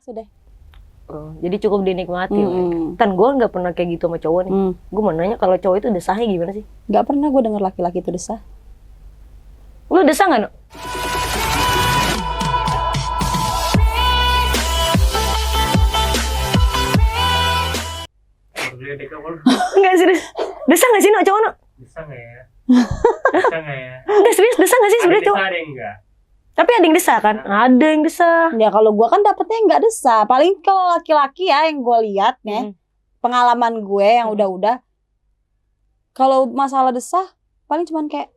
sudah. Jadi cukup dinikmati. Tan gue nggak pernah kayak gitu sama cowok nih. Gue mau nanya kalau cowok itu desahnya gimana sih? Nggak pernah gue denger laki-laki itu desah. Lu desah nggak, No? Enggak serius. Desah nggak sih, No, cowok, No? Desah nggak ya? Desah nggak ya? Enggak serius, desah nggak sih sebenarnya cowok? Ada yang enggak? Tapi ada yang desah kan? Ada yang desah. Ya kalau gue kan dapetnya nggak desah. Paling kalau laki-laki ya yang gue lihat nih, pengalaman gue yang udah-udah. Kalau masalah desah, paling cuman kayak,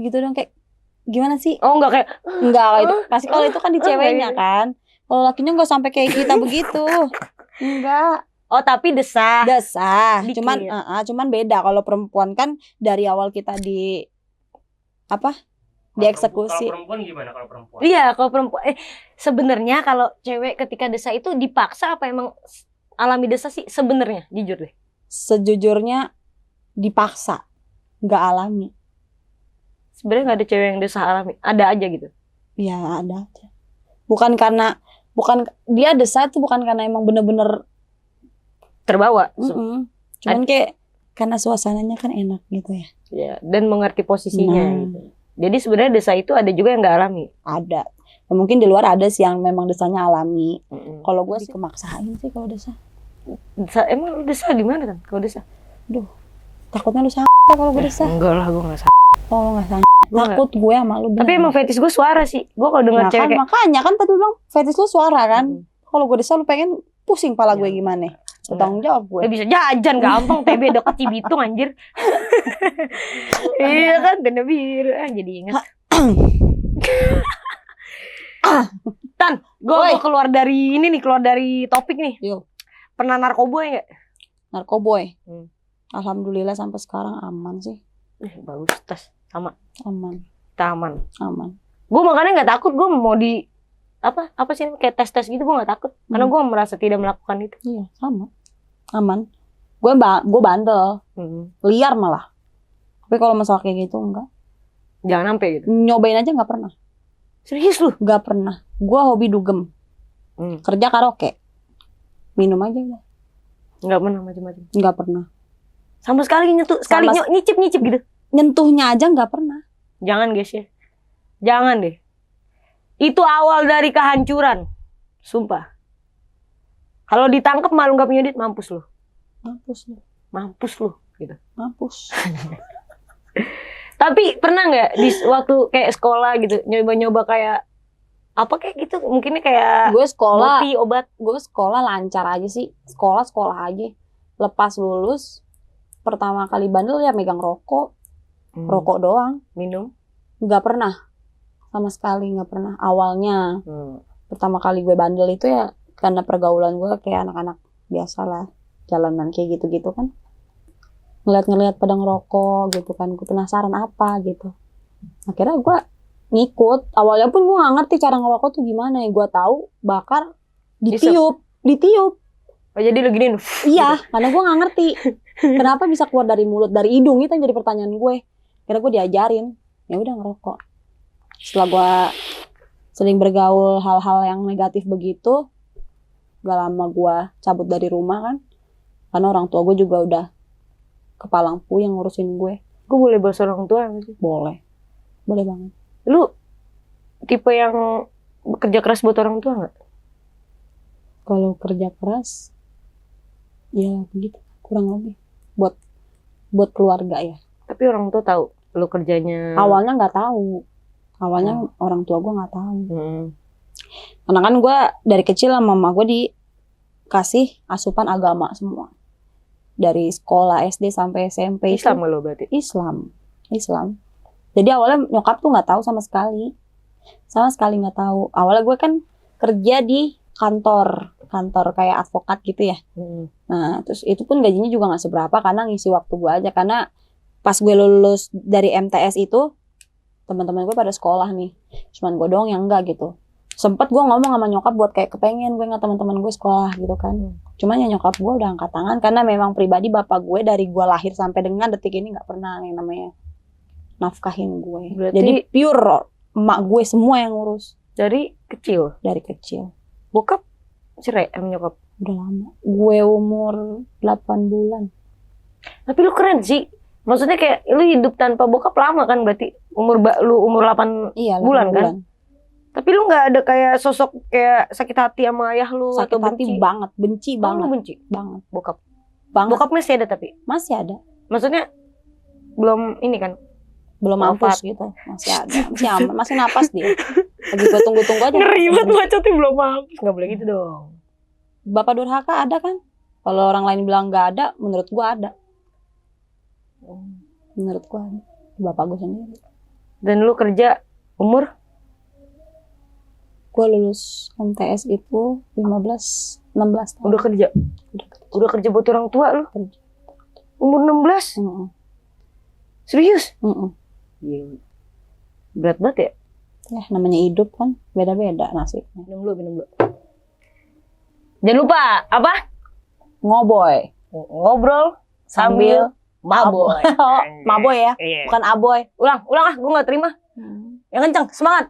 gitu dong, kayak gimana sih? Oh enggak kayak Enggak, itu pasti kalau itu kan di ceweknya kan. Kalau lakinya nggak sampai kayak kita begitu. Enggak. Oh tapi desah. Desah. Dikit. Cuman beda. Kalau perempuan kan dari awal kita dieksekusi. Kalau perempuan gimana kalau perempuan? Iya, kalau perempuan sebenarnya kalau cewek ketika desah itu dipaksa apa emang alami desah sih sebenarnya? Jujur deh. Sejujurnya dipaksa, nggak alami. Sebenarnya nggak ada cewek yang desah alami, ada aja gitu. Ya ada aja. Bukan dia desah itu bukan karena emang bener-bener Terbawa. Cuman kayak karena suasananya kan enak gitu ya. Ya, dan mengerti posisinya. Nah. Gitu. Jadi sebenarnya desah itu ada juga yang nggak alami. Ada. Ya, mungkin di luar ada sih yang memang desahnya alami. Kalau gue sih kemaksain sih kalau desah. Emang lu desah gimana kan? Kalau desah? Duh, takutnya lu kalau gue desah. Enggak lah, gue nggak sah. Oh, lu nggak takut gue sama lu. Tapi emang fetis gue suara sih. Gue kalau denger cewek kayak makanya kan tadi bilang fetis lu suara kan. Kalau gue desah lu pengen pusing pala gue gimana? Tanggung jawab gue. Bisa jajan gampang, TB dekat Cibitung anjir. Iya kan, Tenda Biru. Jadi ingat. Tan, gue keluar dari topik nih. Yo. Pernah narkoboy nggak? Narkoboy. Alhamdulillah sampai sekarang aman sih. Bagus, tas sama. Aman. Kita aman. Gue makanya nggak takut, gue mau di apa sih kayak tes gitu, gue nggak takut karena gue merasa tidak melakukan itu. Iya, sama. Aman. Gue bandel. Liar malah. Tapi kalau masalah kayak gitu enggak. Jangan sampai gitu. Nyobain aja nggak pernah. Serius lu? Nggak pernah. Gue hobi dugem. Kerja karaoke. Minum aja udah. Nggak pernah macam-macam. Nggak pernah. Sama sekali nyicip gitu. Nyentuhnya aja nggak pernah. Jangan guys ya. Jangan deh. Itu awal dari kehancuran. Sumpah. Kalau ditangkap malu nggak punya duit, mampus lu. Mampus lu gitu. Mampus. Tapi pernah nggak di waktu kayak sekolah gitu nyoba-nyoba kayak apa kayak gitu? Mungkinnya kayak gue sekolah boti, obat. Gue sekolah lancar aja sih. Sekolah aja. Lepas lulus pertama kali bandel ya megang rokok. Rokok doang. Minum? Nggak pernah. Sama sekali nggak pernah. Awalnya pertama kali gue bandel itu ya karena pergaulan gue kayak anak-anak biasa lah, jalanan kayak gitu-gitu kan, ngeliat pada ngerokok gitu kan, gue penasaran apa gitu, akhirnya gue ngikut. Awalnya pun gue nggak ngerti cara ngerokok tuh gimana ya, gue tahu bakar ditiup. Oh jadi lo gini? Iya, karena gue nggak ngerti kenapa bisa keluar dari mulut, dari hidung, itu yang jadi pertanyaan gue. Karena gue diajarin, ya udah ngerokok. Setelah gue sering bergaul hal-hal yang negatif begitu, gak lama gue cabut dari rumah kan, karena orang tua gue juga udah kepalang puyeng ngurusin gue. Gue boleh bahas orang tua gak sih? Boleh banget. Lu tipe yang bekerja keras buat orang tua nggak? Kalau kerja keras, ya begitu kurang lebih buat keluarga ya. Tapi orang tua tahu lu kerjanya? Awalnya nggak tahu. Orang tua gue nggak tahu. Karena kan gue dari kecil sama mama gue dikasih asupan agama semua. Dari sekolah SD sampai SMP. Islam lo berarti? Islam. Jadi awalnya nyokap tuh nggak tahu sama sekali nggak tahu. Awalnya gue kan kerja di kantor kayak advokat gitu ya. Nah terus itu pun gajinya juga nggak seberapa karena ngisi waktu gue aja. Karena pas gue lulus dari MTS itu teman-teman gue pada sekolah nih, cuman gue doang yang enggak gitu. Sempet gue ngomong sama nyokap buat kayak kepengen gue nggak teman-teman gue sekolah gitu kan. Cuman ya nyokap gue udah angkat tangan karena memang pribadi bapak gue dari gue lahir sampai dengan detik ini nggak pernah yang namanya nafkahin gue. Berarti, jadi pure emak gue semua yang ngurus dari kecil. Bokap cerai sama nyokap. Udah lama. Gue umur 8 bulan. Tapi lu keren sih. Maksudnya kayak lu hidup tanpa bokap lama kan berarti lu umur 8 Iya, 8 bulan kan? Tapi lu nggak ada kayak sosok kayak sakit hati sama ayah lu Sakit atau hati benci? banget, benci Oh, banget. lu benci Banget. bokap. Banget. Bokap masih ada tapi Masih ada. maksudnya belum ini kan? Belum Wafat. mampus gitu. Masih ada. Masih aman. Masih napas dia. Lagi gue tunggu-tunggu aja. Ngeribet bacotnya belum mampus. Nggak boleh gitu dong. Bapak durhaka ada kan? Kalau orang lain bilang nggak ada, menurut gue ada. Menurut gue ada. Bapak gue sendiri. Dan lu kerja umur? Gue lulus MTS itu 16 tahun. Udah kerja? Udah kerja. Udah kerja buat orang tua lu? Kerja. Umur 16? Mm-mm. Serius? Mm-mm. Iya. Berat banget ya? Ya namanya hidup kan beda-beda nasibnya. Minum dulu. Jangan lupa, apa? Ngoboy. Ngobrol sambil maboy. Maboy ya, Iya. bukan aboy. Ulang gue gak terima. Yang kencang, semangat.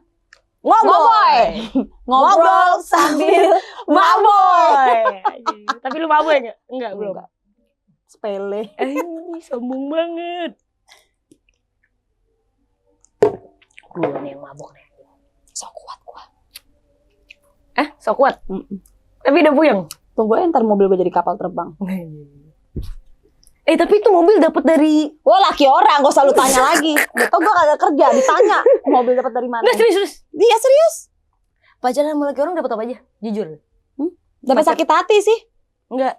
Ngoboy. Ngobrol sambil maboy. Tapi lu maboy gak? Enggak, belum. Enggak. Sepele. Sombong banget. Gue nih yang mabok nih. So kuat gua. So kuat? Mm-mm. Tapi udah puyeng? Tunggu aja ntar mobil gue jadi kapal terbang. Tapi itu mobil dapat dari... Wah laki orang, gak usah lu tanya lagi. Betul gue kagak kerja, ditanya mobil dapat dari mana. Nggak, serius. Dia serius. Pacaran sama laki orang dapat apa aja? Jujur. Dapat sakit hati sih. Enggak.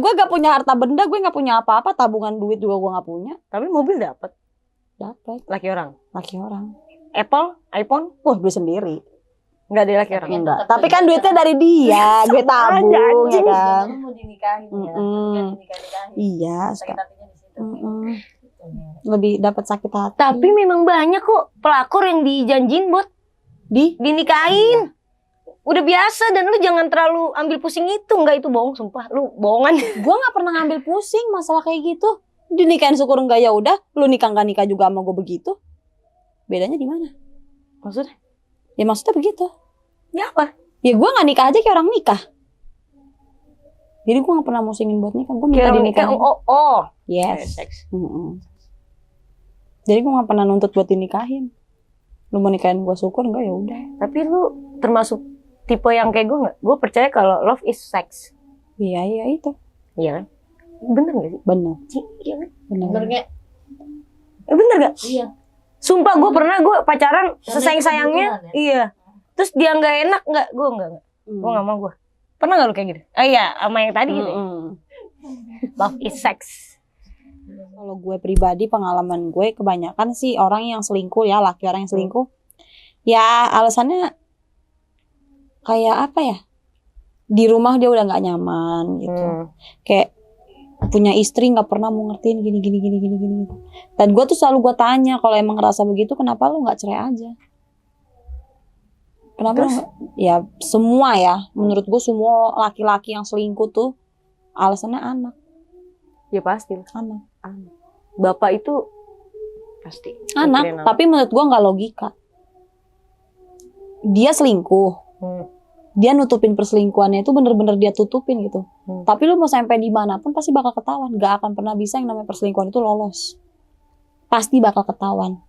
Gue gak punya harta benda, gue gak punya apa-apa, tabungan duit juga gue gak punya. Tapi mobil dapat. Dapat Laki orang. laki orang. Apple, iPhone, Wah beli sendiri. enggak ada laki orang. Enggak. Tapi kan duitnya dari dia, gue tabung ya anjing. kan. Kamu mau dinikahin ya? Mm-mm. Kan dinikahin. Iya, Sakit hatinya di situ. lebih dapat sakit hati. Tapi memang banyak kok pelakor yang dijanjin buat dinikahin. Udah biasa dan lu jangan terlalu ambil pusing itu. Enggak, itu bohong sumpah. Lu bohongan. Gue nggak pernah ngambil pusing masalah kayak gitu. Dinikahin syukur enggak ya udah. Lu nikah nggak nikah juga sama gue begitu. Bedanya di mana? Maksudnya? Ya maksudnya begitu. Ya apa? Ya gue nggak nikah aja kayak orang nikah. Jadi gue nggak pernah musingin buat nikah. Gue minta Kayak dinikahin. oh. Yes. Seks. Mm-mm. Jadi gue nggak pernah nuntut buat dinikahin. Lu mau nikahin gue syukur enggak ya udah. Tapi lu termasuk tipe yang kayak gue nggak? Gue percaya kalau love is sex. Iya itu. Iya kan? Bener gak sih? Benar. Iya kan? Benar. Bener nggak? Bener gak? Iya. Sumpah gue pernah gue pacaran Karena sesayang-sayangnya. itu kebutuhan, ya? Iya. Terus dia nggak enak nggak? Gue nggak. Gue nggak mau gue. Pernah nggak lu kayak gitu? Iya, sama yang tadi gitu. Ya? Love is sex. Kalau gue pribadi pengalaman gue kebanyakan sih orang yang selingkuh ya, laki orang yang selingkuh. Ya alasannya kayak apa ya? Di rumah dia udah nggak nyaman gitu. Kayak punya istri nggak pernah mau ngertiin gini. Dan gue tuh selalu gue tanya kalau emang ngerasa begitu kenapa lu nggak cerai aja? Kenapa? Ya semua ya. Menurut gue semua laki-laki yang selingkuh tuh alasannya anak. Ya pasti. Anak. Bapak itu pasti. Anak. Tapi menurut gue nggak logika. Dia selingkuh. Dia nutupin perselingkuhannya itu bener-bener dia tutupin gitu. Tapi lu mau sampai dimanapun pasti bakal ketahuan. Gak akan pernah bisa yang namanya perselingkuhan itu lolos. Pasti bakal ketahuan.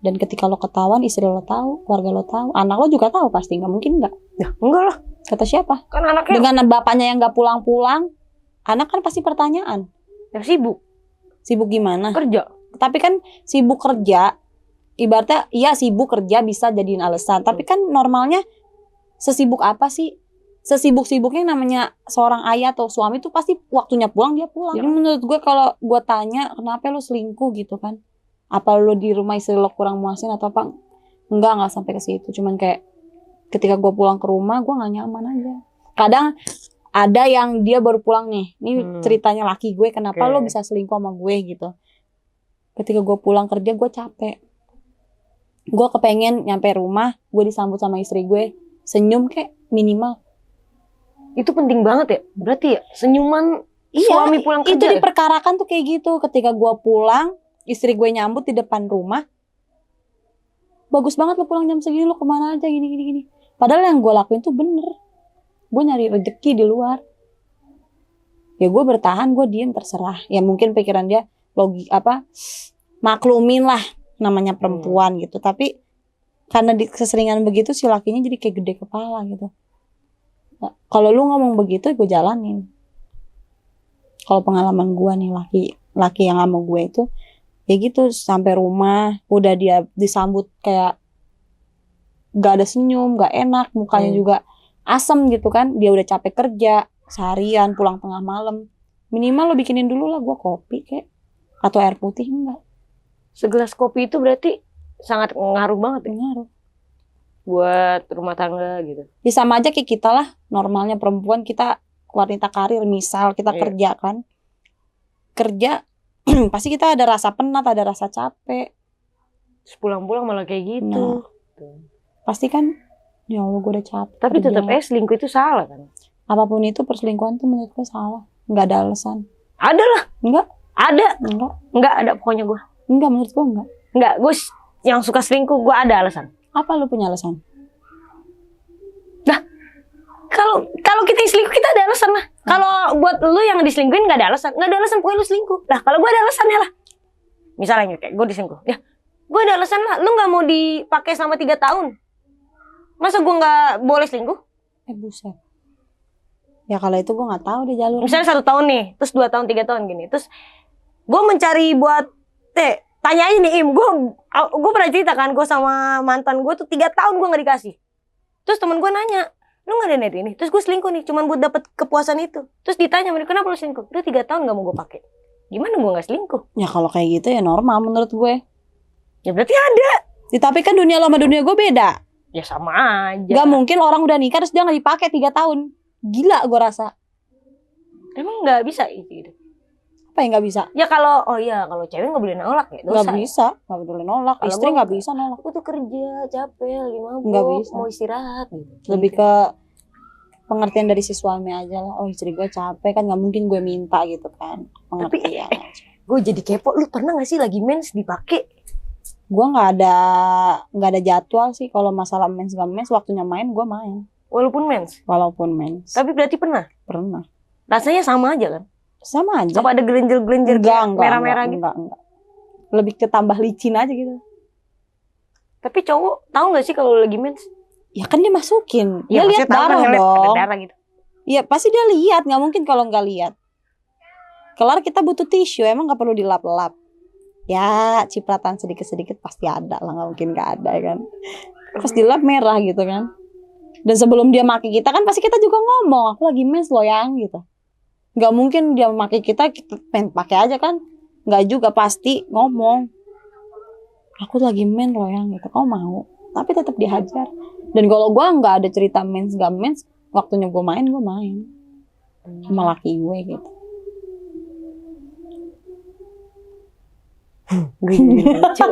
Dan ketika lo ketahuan, istri lo tahu, keluarga lo tahu, anak lo juga tahu pasti. Gak mungkin gak? Ya enggak lah. Kata siapa? Kan anaknya Dengan bapaknya yang gak pulang-pulang, anak kan pasti pertanyaan. ya sibuk Sibuk gimana? kerja. Tapi kan sibuk kerja, ibaratnya iya sibuk kerja bisa jadiin alasan. Tapi kan normalnya sesibuk apa sih? Sesibuk-sibuknya namanya seorang ayah atau suami tuh pasti waktunya pulang dia pulang. Jadi menurut gue kalau gue tanya kenapa lo selingkuh gitu kan? Apa lo di rumah istri lo kurang muasin atau apa? Enggak sampai ke situ. Cuman kayak ketika gue pulang ke rumah gue nggak nyaman aja. Kadang ada yang dia baru pulang nih. Ini ceritanya laki gue kenapa lo bisa selingkuh sama gue gitu. Ketika gue pulang kerja gue capek. Gue kepengen nyampe rumah gue disambut sama istri gue senyum kayak minimal. Itu penting banget ya. Berarti ya senyuman suami pulang kerja. Itu diperkarakan tuh kayak gitu. Ketika gue pulang, istri gue nyambut di depan rumah. Bagus banget lo pulang jam segini, lo kemana aja gini. Padahal yang gue lakuin tuh bener. Gue nyari rezeki di luar. Ya gue bertahan, gue diem terserah. Ya mungkin pikiran dia maklumin lah namanya perempuan gitu. Tapi karena keseringan begitu si lakinya jadi kayak gede kepala gitu. Nah, kalau lu ngomong begitu gue jalanin. Kalau pengalaman gue nih laki yang sama gue itu ya gitu, sampai rumah udah dia disambut kayak gak ada senyum, gak enak, mukanya juga asem gitu kan. Dia udah capek kerja seharian, pulang tengah malam, minimal lo bikinin dulu lah gue kopi kayak atau air putih. Enggak, segelas kopi itu berarti sangat ngaruh banget ya ngaruh buat rumah tangga gitu. ya. Sama aja kayak kita lah, normalnya perempuan, kita wanita karir, misal kita kerja kan, kerja pasti kita ada rasa penat, ada rasa capek. Terus pulang-pulang malah kayak gitu. Pasti kan, ya Allah gue udah capek. Tapi tetap selingkuh itu salah kan? Apapun itu perselingkuhan tuh menurut gue salah. Nggak ada alasan. Ada lah. Enggak. Ada. Enggak ada pokoknya gue. Enggak, menurut gue enggak. Enggak, gue yang suka selingkuh gue ada alasan. Apa lu punya alasan? Nah, kalau kita yang selingkuh kita ada alasan lah. Kalau buat lu yang diselingkuhin nggak ada alasan. Nggak ada alasan pokoknya lu selingkuh. Lah kalau gue ada alasannya lah. Misalnya kayak gue diselingkuh. Ya, gue ada alasan lah. Lu nggak mau dipakai selama 3 tahun. Masa gue nggak boleh selingkuh? Buset. Ya kalau itu gue nggak tahu deh jalur. Misalnya 1 tahun nih, terus 2 tahun, 3 tahun gini. Terus gue mencari buat tanya aja nih gue pernah cerita kan, gue sama mantan gue tuh 3 tahun gue nggak dikasih. Terus temen gue nanya, lu nggak ada net ini? Terus gue selingkuh nih, cuman buat dapet kepuasan itu. Terus ditanya, kenapa lu selingkuh? Lu 3 tahun nggak mau gue pakai. Gimana gue nggak selingkuh? Ya kalau kayak gitu ya normal menurut gue. Ya berarti ada. Ya, tapi kan dunia lo sama dunia gue beda. Ya sama aja. Gak mungkin orang udah nikah terus dia nggak dipakai 3 tahun. Gila gue rasa. Emang nggak bisa gitu. Apa yang nggak bisa? Ya kalau cewek nggak boleh nolak ya, dosa. Nggak bisa, nggak boleh nolak. Kalo istri nggak bisa nolak. Aku tuh kerja capek, lagi mabuk, Nggak bisa. mau istirahat gitu. Lebih ke pengertian dari si suami aja lah. Oh istri gue capek kan, nggak mungkin gue minta gitu kan. Pengertian. Gue jadi kepo, lu pernah nggak sih lagi mens dipakai? Gue nggak ada jadwal sih kalau masalah mens gak mens, waktunya main gue main. Walaupun mens. Tapi berarti pernah. Rasanya sama aja kan? Sama aja. Apa ada gelenjer-gelenjer merah-merah gitu? Enggak. Lebih ketambah licin aja gitu. Tapi cowok tahu nggak sih kalau lagi mens? Ya kan dia masukin. Ya, Dia lihat darah kan, dong. Ada darah gitu. Ya pasti dia lihat, nggak mungkin kalau nggak lihat. Kelar kita butuh tisu, emang nggak perlu dilap-lap. Ya cipratan sedikit-sedikit pasti ada lah, nggak mungkin nggak ada kan. Pas dilap merah gitu kan. Dan sebelum dia maki kita kan pasti kita juga ngomong, aku lagi mens loh yang gitu. Nggak mungkin dia maki kita pengen pakai aja kan. Nggak juga, pasti ngomong. Aku lagi mens loh yang gitu, kau mau. Tapi tetap dihajar. Dan kalau gue nggak ada cerita mens gak mens, waktunya gue main sama laki gue gitu. Lucu.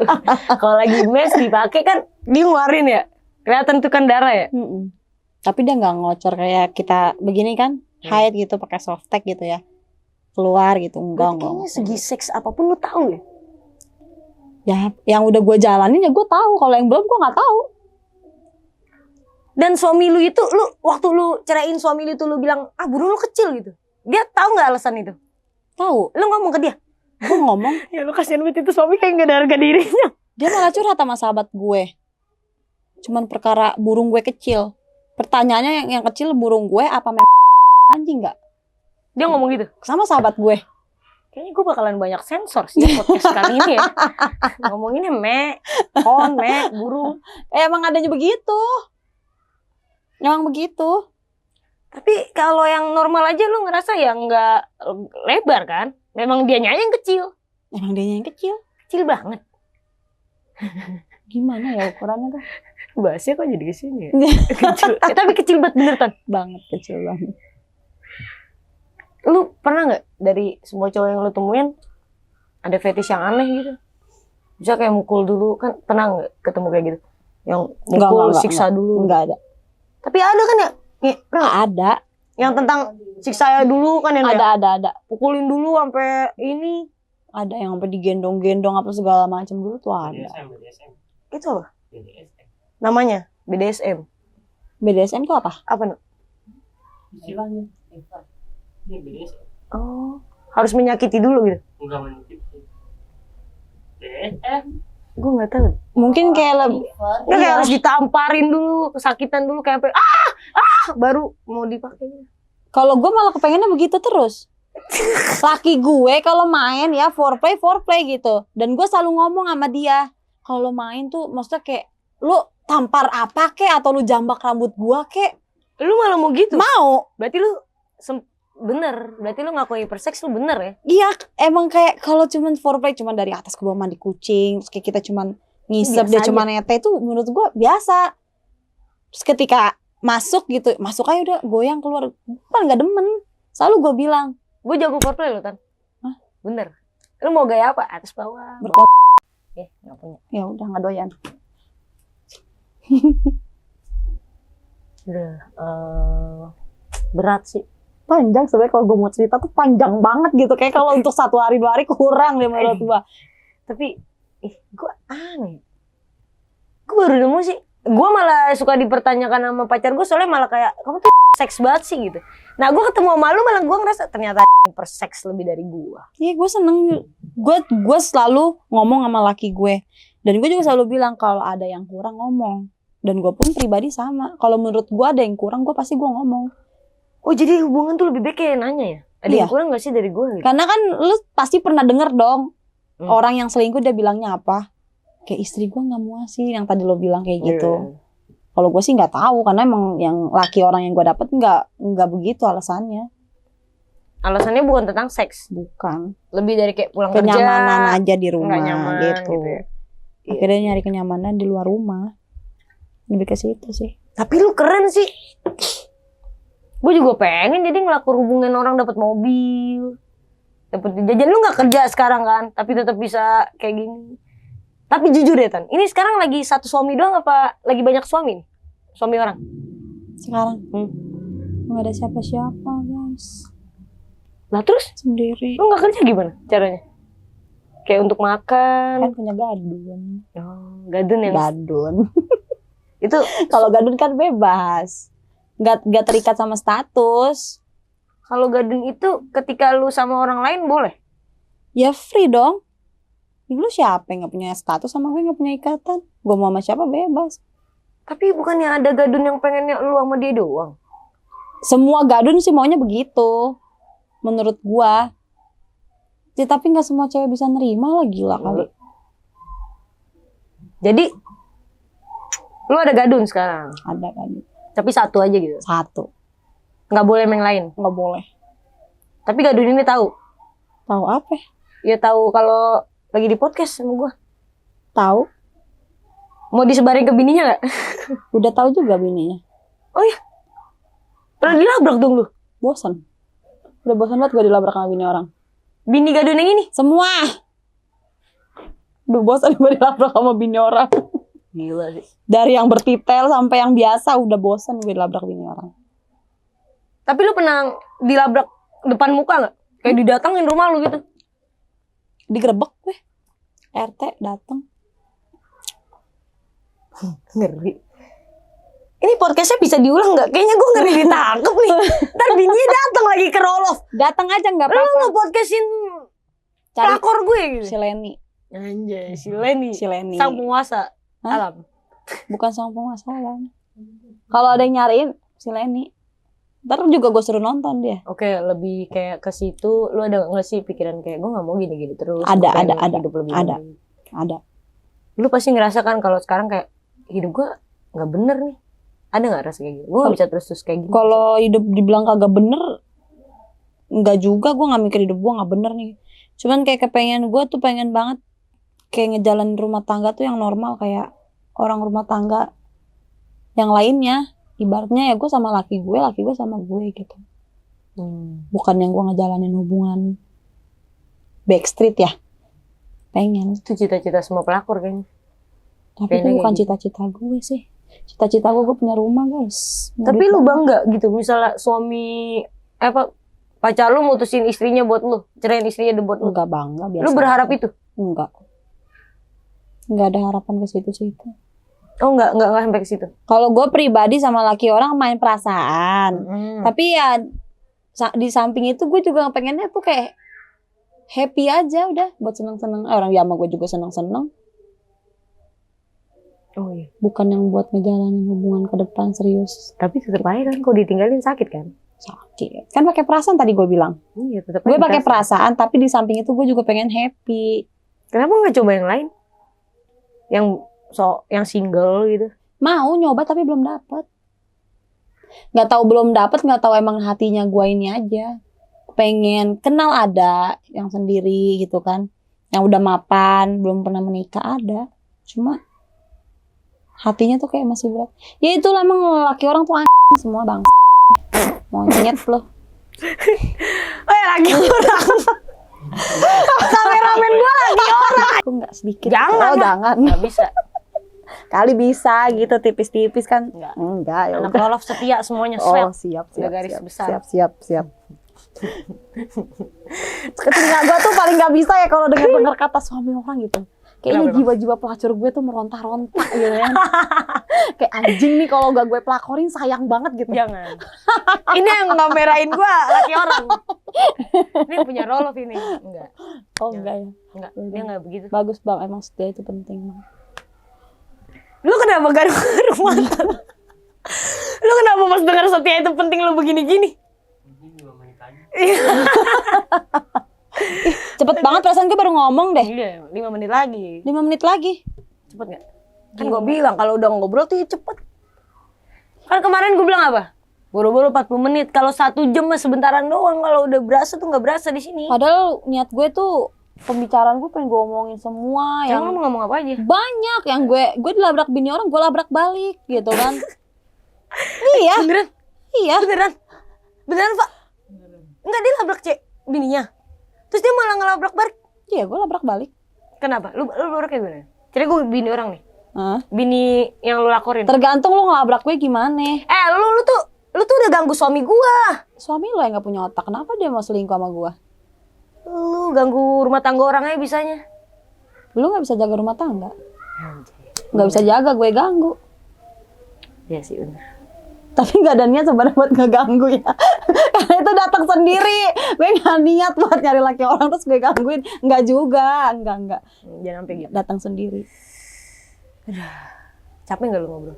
Kalau lagi mens dipakai kan dia ngeluarin ya, kelihatan tuh kan darah ya. Tapi dia nggak ngocor kayak kita begini kan, haid gitu pakai softtek gitu ya, keluar gitu. Enggak. Kayaknya segi seks apapun lu tahu ya. Ya yang udah gue jalanin ya gue tahu, kalau yang belum gue nggak tahu. Dan suami lu itu, waktu lu ceraiin suami lu itu lu bilang burung lu kecil gitu, dia tahu nggak alasan itu? Tahu. Lu ngomong ke dia? Gue ngomong. Ya lu kasihan banget itu suami, kayak gak ada harga dirinya. Dia malah curhat sama sahabat gue. Cuman perkara burung gue kecil. Pertanyaannya yang kecil burung gue apa anjing nggak? Dia ngomong gitu? Sama sahabat gue. Kayaknya gue bakalan banyak sensor sih podcast kali ini ya. Ngomonginnya burung. Emang adanya begitu. Emang begitu. Tapi kalau yang normal aja lu ngerasa ya nggak lebar kan? Memang dianya yang kecil. Emang dianya yang kecil? Kecil banget. Gimana ya ukurannya tuh? Bahasnya kok jadi kesini ya? Kecil. Tapi kecil banget bener Tan. Banget, kecil banget. Lu pernah nggak dari semua cowok yang lu temuin ada fetish yang aneh gitu? Bisa kayak mukul dulu, kan pernah nggak ketemu kayak gitu? Yang mukul, siksa dulu? Enggak ada. Tapi ada kan ya? Nggak ada. Yang tentang siksa dulu kan yang ada. Pukulin dulu sampai ini. Ada yang sampai digendong-gendong apa segala macam dulu tuh ada. BDSM. Itu apa? BDSM. Namanya BDSM. BDSM tuh apa? Apa? Istilahnya. Fever. Ini beda sih. Oh, harus menyakiti dulu gitu. Enggak menyakiti. Gue nggak tahu. Mungkin kayak lebih Fever. Nggak, kayak Iya. harus ditamparin dulu, kesakitan dulu kayak sampai baru mau dipakai. kalau gue malah kepengennya begitu terus. Laki gue kalau main ya foreplay gitu. Dan gue selalu ngomong sama dia, kalau main tuh maksudnya kayak lu tampar apa kek atau lu jambak rambut gua kek. Lu malah mau gitu? Mau. Berarti lu bener. Berarti lu ngakuin hiperseks lu bener ya? Iya, emang kayak kalau cuman foreplay cuman dari atas ke bawah mandi kucing, terus kayak kita cuman ngisep Biasa dia aja. cuman nete itu menurut gua biasa. Terus ketika masuk gitu, masuk aja udah goyang keluar. Kan enggak demen. Selalu gua bilang, Gue jago foreplay lo, Tan. Hah? Bener. Lu mau gaya apa? Atas bawah. berkot. Nggak punya. Ya udah enggak doyan. Udah. Berat sih. Panjang sebenarnya kalau gue mau cerita tuh panjang banget gitu. Kayak kalau untuk 1 hari 2 hari kurang deh menurut gua. Tapi, gue aneh. Gue baru nemu sih. Gue malah suka dipertanyakan sama pacar gue soalnya malah kayak, kamu tuh seks banget sih gitu. Nah gue ketemu sama lu malah gue ngerasa ternyata perseks lebih dari gue. Iya gue seneng. Gue selalu ngomong sama laki gue. Dan gue juga selalu bilang kalau ada yang kurang ngomong. Dan gue pun pribadi sama. Kalau menurut gue ada yang kurang gue pasti gue ngomong. Oh jadi hubungan tuh lebih baik kayak nanya ya? Ada yang Iya. kurang gak sih dari gue gitu? Karena kan lu pasti pernah denger dong. Hmm. Orang yang selingkuh dia bilangnya apa. Kayak istri gue gak mau sih yang tadi lo bilang kayak gitu. Kalau gue sih gak tahu. Karena emang yang laki orang yang gue dapet gak begitu alasannya. Alasannya bukan tentang seks. Bukan. Lebih dari kayak pulang Kenyamanan kerja. aja di rumah nggak nyaman gitu. gitu ya. Akhirnya nyari kenyamanan di luar rumah. Lebih ke situ sih. Tapi lu keren sih. Gue juga pengen jadi ngelakuin hubungan orang dapat mobil, dapat jajan. Lu nggak kerja sekarang kan, tapi tetap bisa kayak gini. Tapi jujur ya Tan, ini sekarang lagi satu suami doang apa lagi banyak suami nih? Suami orang? Sekarang nggak ada siapa-siapa guys. Lah terus Sendiri. lu nggak kerja gimana caranya? Kayak untuk makan? Kan punya gadun. Oh, gadun yang Gadun. itu Kalau gadun kan bebas. Nggak terikat sama status. kalau gadun itu ketika lu sama orang lain boleh? Ya free dong. Lu siapa yang nggak punya status sama gue nggak punya ikatan? Gue mau sama siapa bebas. Tapi bukannya ada gadun yang pengennya lu sama dia doang? Semua gadun sih maunya begitu. Menurut gua. Ya, tapi nggak semua cewek bisa nerima lah, gila kali. Jadi lu ada gadun sekarang, Ada gadun. tapi satu aja gitu. Satu. Nggak boleh yang lain. Nggak boleh. Tapi gadun ini tahu. Tahu apa? Ya tahu kalau lagi di podcast sama gua. Tahu. Mau disebarin ke bininya nggak? Udah tahu juga bininya. Oh iya. Pernah dilabrak dong lu. Bosan. Udah bosan banget gue dilabrak sama bini orang. Bini gadun yang ini. Semua. Udah bosan gue dilabrak sama bini orang. Gila sih. Dari yang bertitel sampai yang biasa udah bosan gue dilabrak bini orang. Tapi lu pernah dilabrak depan muka nggak? Kayak didatangin rumah lu gitu. Digerebek gue. RT datang. Ngeri. Ini podcastnya bisa diulang nggak? Kayaknya gue ngeri ditangkep nih. Ntar bininya datang lagi ke Rolof. Datang aja nggak Lu apa-apa. nge-podcastin Cari pelakor gue gitu. si Leni. Anjay, si Leni. Si Leni. Sang penguasa Hah? alam. Bukan sang penguasaan. Kalau ada yang nyariin si Leni. Ntar juga gue suruh nonton dia. Oke, lebih kayak ke situ. Lu ada nggak sih pikiran kayak gue nggak mau gini-gini terus? Ada, Gua pengen ada. hidup lebih Ada. baik. Ada. Lu pasti ngerasa kan kalau sekarang kayak hidup gue nggak bener nih. Ada nggak rasa kayak gitu? Gue nggak bisa terus kayak gini. Kalau hidup dibilang kagak bener, enggak juga. Gue nggak mikir hidup gue nggak bener nih. Cuman kayak kepengen gue tuh pengen banget kayak ngejalanin rumah tangga tuh yang normal kayak orang rumah tangga yang lainnya. Ibaratnya ya gue sama laki gue sama gue gitu. Bukan yang gue ngejalanin hubungan backstreet ya. Pengen. Itu cita-cita semua pelakor kayaknya. Tapi Kayaknya itu bukan kayak gitu. cita-cita gue sih. Cita-cita gue punya rumah guys. Tapi lu bangga gitu misalnya suami pacar lu mutusin istrinya buat lu, ceraiin istrinya buat lu. Enggak bangga biasa. Lu berharap itu? Enggak. Enggak ada harapan ke situ-situ. Oh enggak sampai ke situ. Kalau gue pribadi sama laki orang main perasaan. Tapi ya di samping itu gue juga pengennya tuh kayak happy aja udah buat seneng-seneng. Orang dia sama gue juga seneng-seneng. Oh iya. Bukan yang buat ngejalanin hubungan ke depan serius. Tapi tetap aja kan kalau ditinggalin sakit kan? Sakit. Kan pakai perasaan tadi gue bilang. Iya, tetap. Gue pakai perasaan tapi di samping itu gue juga pengen happy. Kenapa nggak coba yang lain? Yang single gitu. Mau nyoba tapi belum dapet. Nggak tahu emang hatinya gue ini aja. Pengen kenal ada yang sendiri gitu kan. Yang udah mapan, belum pernah menikah ada. Cuma hatinya tuh kayak masih berat. Ya itulah emang laki orang tuh semua bang. Monyet loh. Oh ya laki orang. Kameramen gue lagi orang. Aku nggak sedikit. Jangan. Jangan. Nggak bisa. Kali bisa gitu tipis-tipis kan. Enggak ya Anak udah. Rolof setia semuanya. Oh siap. Udah garis besar. Siap. Ketika gue tuh paling nggak bisa ya kalau dengar kata suami orang gitu. Kayaknya jiwa-jiwa pelacur gue tuh meronta-ronta gitu kan. Kayak anjing nih kalau gak gue pelakorin sayang banget gitu. Jangan. Ini yang ngamerain gue laki orang. Ini punya Rolof ini. Enggak. Oh enggak ya. Enggak. Dia enggak begitu. Bagus bang, emang setia itu penting bang. Lu kenapa garuk-garuk mata? Lu kenapa pas dengar setia itu penting lu begini-gini? Ini 5 menit lagi. Cepet banget perasaan gue baru ngomong deh. Iya, 5 menit lagi. 5 menit lagi. Cepet gak? Kan gue bilang kalau udah ngobrol tuh ya cepet. Kan kemarin gue bilang apa? Buru-buru 40 menit. Kalau 1 jam mah sebentaran doang. Kalau udah berasa tuh gak berasa di sini. Padahal niat gue tuh pembicaraan gue pengen gue omongin semua Yang yang lu mau ngomong apa aja? banyak yang gue dilabrak bini orang gue labrak balik gitu kan. Iya. Beneran? Iya. Beneran Pak? Enggak, dia labrak bininya. Terus dia malah ngelabrak balik. Iya gue labrak balik. Kenapa? Lu labraknya gimana? Jadi gue bini orang nih. Hah? Bini yang lu lakorin. Tergantung lu ngelabrak gue gimana. Lu tuh udah ganggu suami gua. Suami lo yang gak punya otak, kenapa dia mau selingkuh sama gue? Lu ganggu rumah tangga orang aja bisanya. Lu gak bisa jaga rumah tangga. Gak bisa jaga, gue ganggu. Iya sih bener. Tapi gak ada niat sebenarnya buat ngeganggu ya. Karena itu datang sendiri. Gue gak niat buat nyari laki orang terus gue gangguin. Enggak juga, enggak. Jangan sampai gitu. Datang sendiri. Capek gak lu ngobrol?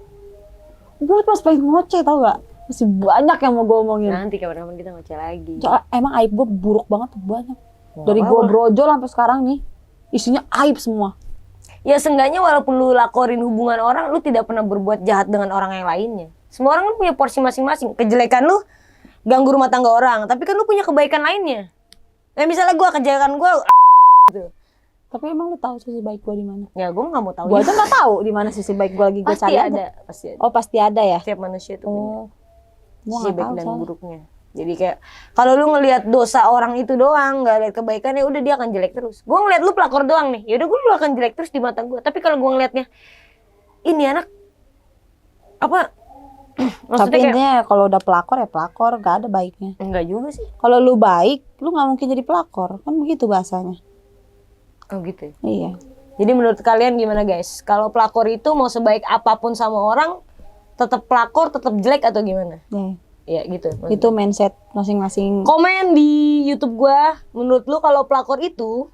Gue pas pengen ngoceh tau gak? Masih banyak yang mau gue omongin. Nanti kapan-kapan kita ngoceh lagi. Soalnya emang aib gue buruk banget tuh banyak. Nggak Dari gue apa-apa. brojol sampai sekarang nih. Isinya aib semua. Ya seenggaknya walaupun lu lakorin hubungan orang, lu tidak pernah berbuat jahat dengan orang yang lainnya. Semua orang kan punya porsi masing-masing. Kejelekan lu ganggu rumah tangga orang, tapi kan lu punya kebaikan lainnya. Nah misalnya gue kejelekan gue gitu. Tapi emang lu tahu sisi baik gue di mana? Ya gue nggak mau tahu. Gue aja nggak tahu di mana sisi baik gue lagi gue Pasti cari ada, aja. pasti ada. Oh pasti ada ya. Setiap manusia itu punya Oh, gue sisi nggak baik tahu dan soalnya. buruknya. Jadi kayak kalau lu ngelihat dosa orang itu doang, nggak lihat kebaikannya, udah dia akan jelek terus. Gue ngeliat lu pelakor doang nih, ya udah gue akan jelek terus di mata gue. Tapi kalau gue ngelihatnya ini anak apa? Tapi Maksudnya kayak intinya kalau udah pelakor ya pelakor, gak ada baiknya. enggak juga sih. Kalau lu baik, lu nggak mungkin jadi pelakor, kan begitu bahasanya. Oh gitu ya. Iya. Jadi menurut kalian gimana guys? Kalau pelakor itu mau sebaik apapun sama orang, tetap pelakor, tetap jelek atau gimana? Ya gitu. Itu mindset masing-masing. Komen di YouTube gua, menurut lu kalau pelakor itu,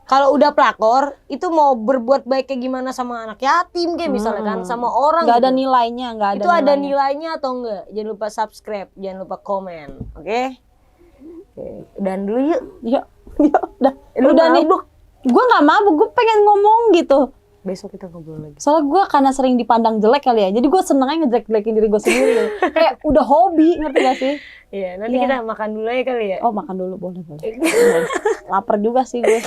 kalau udah pelakor itu mau berbuat baik kayak gimana sama anak yatim kayak misalnya kan, sama orang Nggak ada gitu. nilainya, nggak ada. Itu ada nilainya atau enggak? Jangan lupa subscribe, jangan lupa komen, oke? Oke, udahan dulu yuk. Yuk, udah. Lu Udah nih. mabuk. Gue nggak mabuk, gue pengen ngomong gitu. Besok kita ngobrol lagi. Soalnya gue karena sering dipandang jelek kali ya, jadi gue seneng aja ngejelek-jelekin diri gue sendiri. Gitu. Kayak udah hobi, ngerti gak sih? Iya, nanti Iya. kita makan dulu ya kali ya. Oh makan dulu, boleh. Lapar juga sih gue.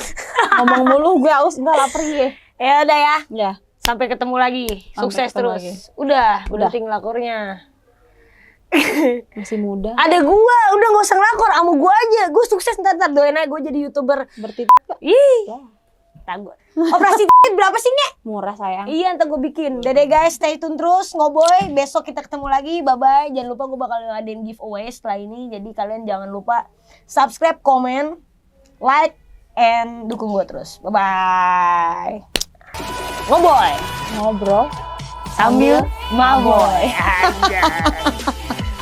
Ngomong mulu gue haus, enggak lapar gue. Ya udah ya. Ya. Sampai ketemu lagi. Sampai Sukses ketemu terus. lagi. Udah, Udah. berhenti ngelakornya. Masih muda. Ada gua, udah gak usah ngelakor, sama gua aja. Gua sukses ntar doain aja gua jadi YouTuber. Bertitik Ih. ya. Ntar gua. Operasi titik berapa sih, Nge? Murah sayang. Iya, ntar gua bikin. Dadah guys, stay tune terus, ngoboy. Besok kita ketemu lagi. Bye-bye. Jangan lupa gua bakal ngadain giveaway setelah ini. Jadi kalian jangan lupa subscribe, komen, like, and dukung gua terus. Bye-bye. Ngoboy. Ngobrol sambil maboy. Anjay.